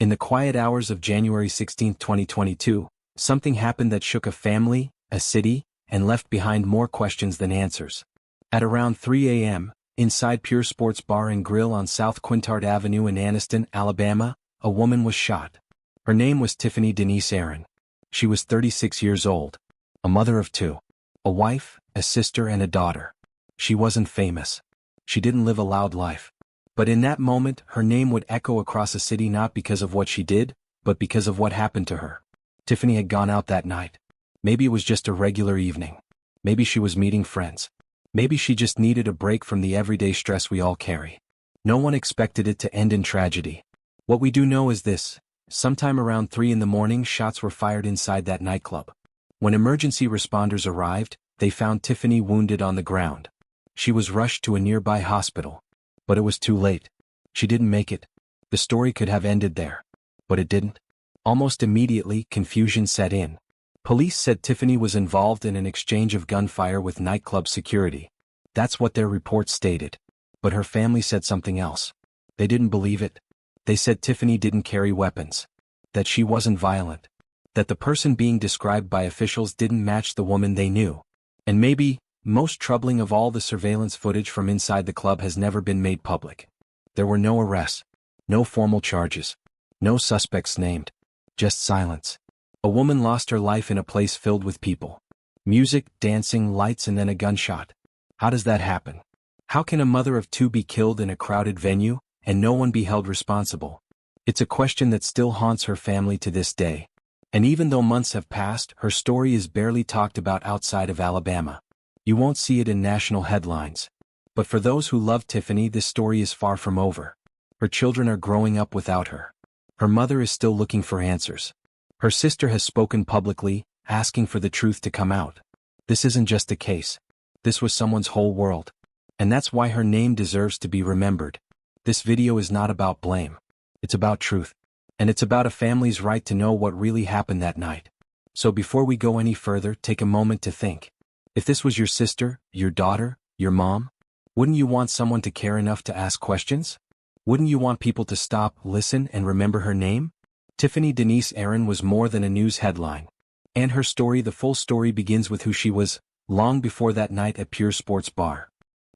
In the quiet hours of January 16, 2022, something happened that shook a family, a city, and left behind more questions than answers. At around 3 a.m., inside Pure Sports Bar and Grill on South Quintard Avenue in Anniston, Alabama, a woman was shot. Her name was Tiffany Denise Aaron. She was 36 years old, a mother of two, a wife, a sister, and a daughter. She wasn't famous. She didn't live a loud life. But in that moment, her name would echo across a city not because of what she did, but because of what happened to her. Tiffany had gone out that night. Maybe it was just a regular evening. Maybe she was meeting friends. Maybe she just needed a break from the everyday stress we all carry. No one expected it to end in tragedy. What we do know is this: sometime around 3 in the morning, shots were fired inside that nightclub. When emergency responders arrived, they found Tiffany wounded on the ground. She was rushed to a nearby hospital. But it was too late. She didn't make it. The story could have ended there. But it didn't. Almost immediately, confusion set in. Police said Tiffany was involved in an exchange of gunfire with nightclub security. That's what their report stated. But her family said something else. They didn't believe it. They said Tiffany didn't carry weapons. That she wasn't violent. That the person being described by officials didn't match the woman they knew. And maybe, most troubling of all, the surveillance footage from inside the club has never been made public. There were no arrests. No formal charges. No suspects named. Just silence. A woman lost her life in a place filled with people. Music, dancing, lights, and then a gunshot. How does that happen? How can a mother of two be killed in a crowded venue, and no one be held responsible? It's a question that still haunts her family to this day. And even though months have passed, her story is barely talked about outside of Alabama. You won't see it in national headlines. But for those who love Tiffany, this story is far from over. Her children are growing up without her. Her mother is still looking for answers. Her sister has spoken publicly, asking for the truth to come out. This isn't just a case. This was someone's whole world. And that's why her name deserves to be remembered. This video is not about blame. It's about truth. And it's about a family's right to know what really happened that night. So before we go any further, take a moment to think. If this was your sister, your daughter, your mom, wouldn't you want someone to care enough to ask questions? Wouldn't you want people to stop, listen, and remember her name? Tiffany Denise Aaron was more than a news headline. And her story, the full story, begins with who she was, long before that night at Pure Sports Bar.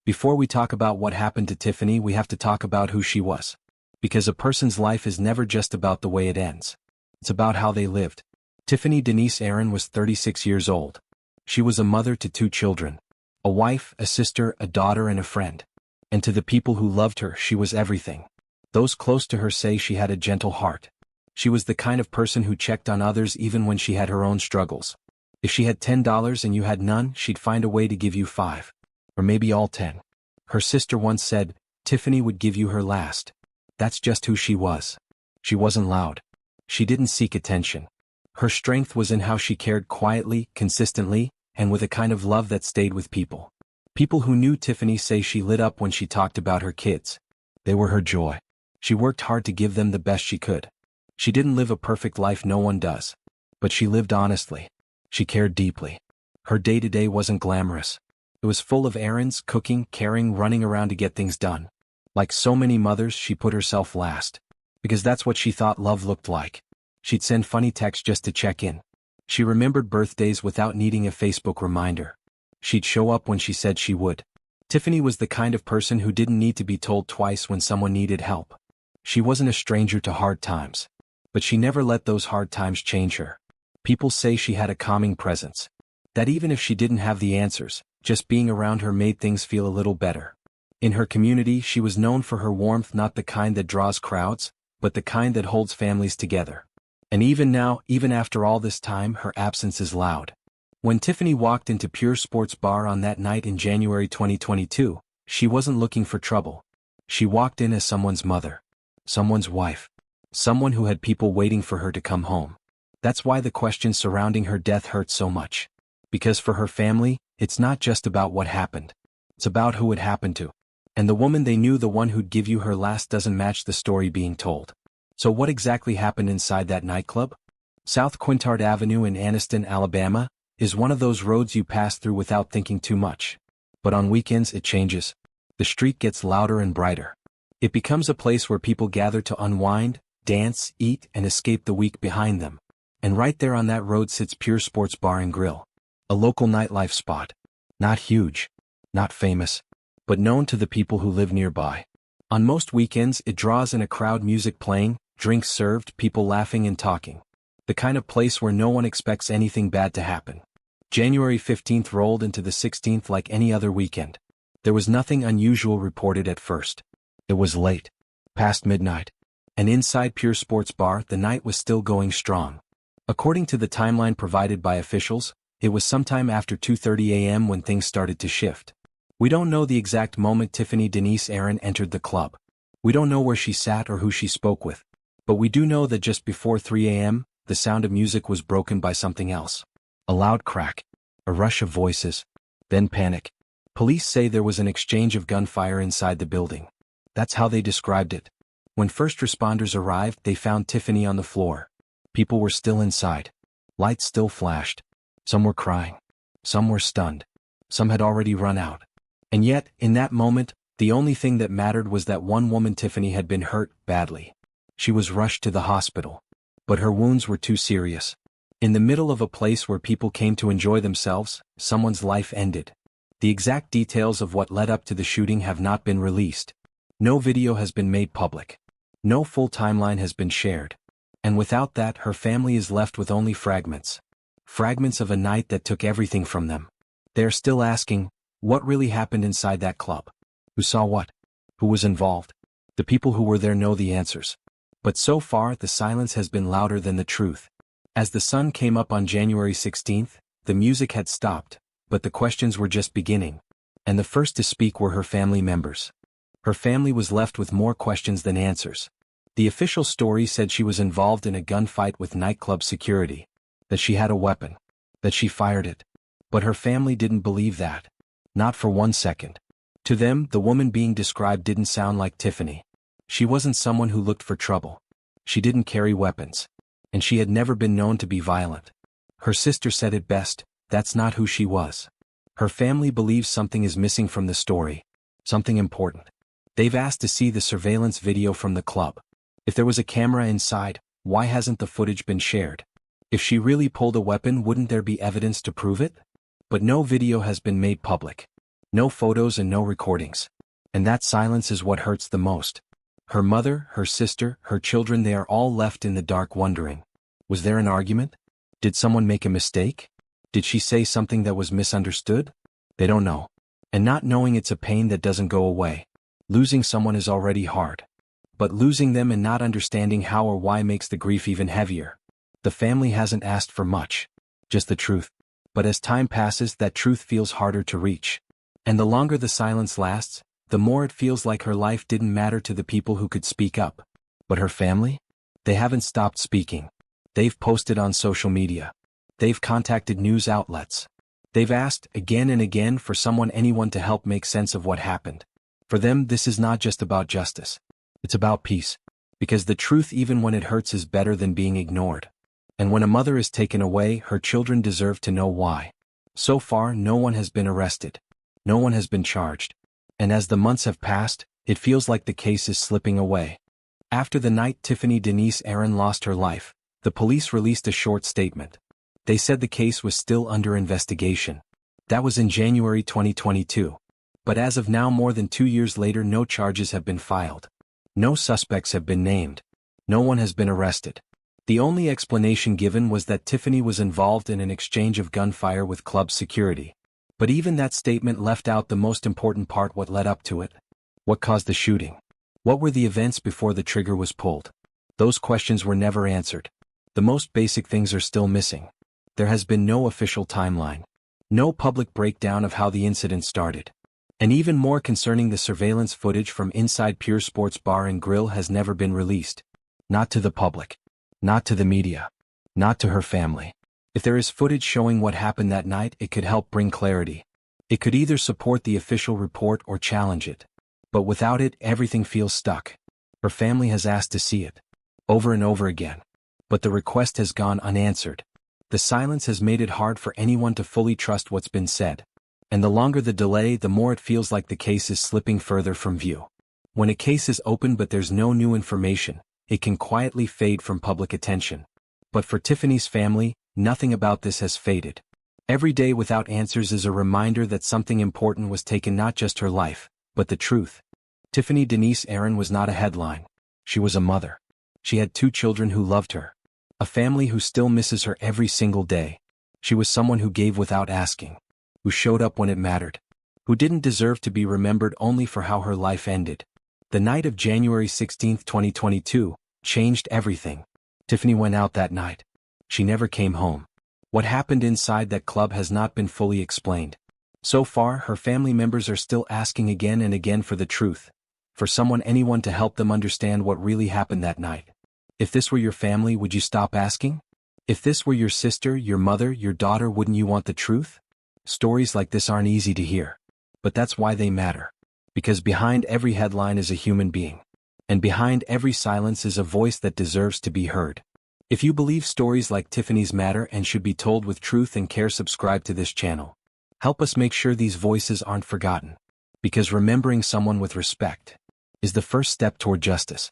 Before we talk about what happened to Tiffany, we have to talk about who she was. Because a person's life is never just about the way it ends. It's about how they lived. Tiffany Denise Aaron was 36 years old. She was a mother to two children. A wife, a sister, a daughter, and a friend. And to the people who loved her, she was everything. Those close to her say she had a gentle heart. She was the kind of person who checked on others even when she had her own struggles. If she had $10 and you had none, she'd find a way to give you 5. Or maybe all 10. Her sister once said, Tiffany would give you her last. That's just who she was. She wasn't loud. She didn't seek attention. Her strength was in how she cared quietly, consistently, and with a kind of love that stayed with people. People who knew Tiffany say she lit up when she talked about her kids. They were her joy. She worked hard to give them the best she could. She didn't live a perfect life, no one does. But she lived honestly. She cared deeply. Her day-to-day wasn't glamorous. It was full of errands, cooking, caring, running around to get things done. Like so many mothers, she put herself last. Because that's what she thought love looked like. She'd send funny texts just to check in. She remembered birthdays without needing a Facebook reminder. She'd show up when she said she would. Tiffany was the kind of person who didn't need to be told twice when someone needed help. She wasn't a stranger to hard times. But she never let those hard times change her. People say she had a calming presence. That even if she didn't have the answers, just being around her made things feel a little better. In her community, she was known for her warmth, not the kind that draws crowds, but the kind that holds families together. And even now, even after all this time, her absence is loud. When Tiffany walked into Pure Sports Bar on that night in January 2022, she wasn't looking for trouble. She walked in as someone's mother. Someone's wife. Someone who had people waiting for her to come home. That's why the questions surrounding her death hurt so much. Because for her family, it's not just about what happened. It's about who it happened to. And the woman they knew, the one who'd give you her last, doesn't match the story being told. So what exactly happened inside that nightclub? South Quintard Avenue in Anniston, Alabama, is one of those roads you pass through without thinking too much. But on weekends it changes. The street gets louder and brighter. It becomes a place where people gather to unwind, dance, eat, and escape the week behind them. And right there on that road sits Pure Sports Bar and Grill. A local nightlife spot. Not huge, not famous, but known to the people who live nearby. On most weekends it draws in a crowd, music playing, drinks served, people laughing and talking. The kind of place where no one expects anything bad to happen. January 15th rolled into the 16th like any other weekend. There was nothing unusual reported at first. It was late, past midnight, and inside Pure Sports Bar the night was still going strong. According to the timeline provided by officials, it was sometime after 2:30 a.m. when things started to shift. We don't know the exact moment Tiffany Denise Aaron entered the club. We don't know where she sat or who she spoke with. But we do know that just before 3 a.m., the sound of music was broken by something else. A loud crack, a rush of voices, then panic. Police say there was an exchange of gunfire inside the building. That's how they described it. When first responders arrived, they found Tiffany on the floor. People were still inside. Lights still flashed. Some were crying. Some were stunned. Some had already run out. And yet, in that moment, the only thing that mattered was that one woman, Tiffany, had been hurt badly. She was rushed to the hospital. But her wounds were too serious. In the middle of a place where people came to enjoy themselves, someone's life ended. The exact details of what led up to the shooting have not been released. No video has been made public. No full timeline has been shared. And without that, her family is left with only fragments. Fragments of a night that took everything from them. They are still asking, what really happened inside that club? Who saw what? Who was involved? The people who were there know the answers. But so far, the silence has been louder than the truth. As the sun came up on January 16th, the music had stopped, but the questions were just beginning. And the first to speak were her family members. Her family was left with more questions than answers. The official story said she was involved in a gunfight with nightclub security, that she had a weapon, that she fired it. But her family didn't believe that. Not for 1 second. To them, the woman being described didn't sound like Tiffany. She wasn't someone who looked for trouble. She didn't carry weapons. And she had never been known to be violent. Her sister said it best, that's not who she was. Her family believes something is missing from the story. Something important. They've asked to see the surveillance video from the club. If there was a camera inside, why hasn't the footage been shared? If she really pulled a weapon, wouldn't there be evidence to prove it? But no video has been made public. No photos and no recordings. And that silence is what hurts the most. Her mother, her sister, her children, they are all left in the dark wondering. Was there an argument? Did someone make a mistake? Did she say something that was misunderstood? They don't know. And not knowing, it's a pain that doesn't go away. Losing someone is already hard. But losing them and not understanding how or why makes the grief even heavier. The family hasn't asked for much. Just the truth. But as time passes, that truth feels harder to reach. And the longer the silence lasts, the more it feels like her life didn't matter to the people who could speak up. But her family? They haven't stopped speaking. They've posted on social media. They've contacted news outlets. They've asked again and again for anyone to help make sense of what happened. For them, this is not just about justice. It's about peace. Because the truth, even when it hurts, is better than being ignored. And when a mother is taken away, her children deserve to know why. So far, no one has been arrested. No one has been charged. And as the months have passed, it feels like the case is slipping away. After the night Tiffany Denise Aaron lost her life, the police released a short statement. They said the case was still under investigation. That was in January 2022. But as of now, more than 2 years later, no charges have been filed. No suspects have been named. No one has been arrested. The only explanation given was that Tiffany was involved in an exchange of gunfire with club security. But even that statement left out the most important part: what led up to it. What caused the shooting? What were the events before the trigger was pulled? Those questions were never answered. The most basic things are still missing. There has been no official timeline. No public breakdown of how the incident started. And even more concerning, the surveillance footage from inside Pure Sports Bar and Grill has never been released. Not to the public. Not to the media. Not to her family. If there is footage showing what happened that night, it could help bring clarity. It could either support the official report or challenge it. But without it, everything feels stuck. Her family has asked to see it. Over and over again. But the request has gone unanswered. The silence has made it hard for anyone to fully trust what's been said. And the longer the delay, the more it feels like the case is slipping further from view. When a case is open but there's no new information, it can quietly fade from public attention. But for Tiffany's family, nothing about this has faded. Every day without answers is a reminder that something important was taken, not just her life, but the truth. Tiffany Denise Aaron was not a headline. She was a mother. She had 2 children who loved her. A family who still misses her every single day. She was someone who gave without asking. Who showed up when it mattered. Who didn't deserve to be remembered only for how her life ended. The night of January 16, 2022, changed everything. Tiffany went out that night. She never came home. What happened inside that club has not been fully explained. So far, her family members are still asking again and again for the truth. For anyone to help them understand what really happened that night. If this were your family, would you stop asking? If this were your sister, your mother, your daughter, wouldn't you want the truth? Stories like this aren't easy to hear. But that's why they matter. Because behind every headline is a human being. And behind every silence is a voice that deserves to be heard. If you believe stories like Tiffany's matter and should be told with truth and care, subscribe to this channel. Help us make sure these voices aren't forgotten. Because remembering someone with respect is the first step toward justice.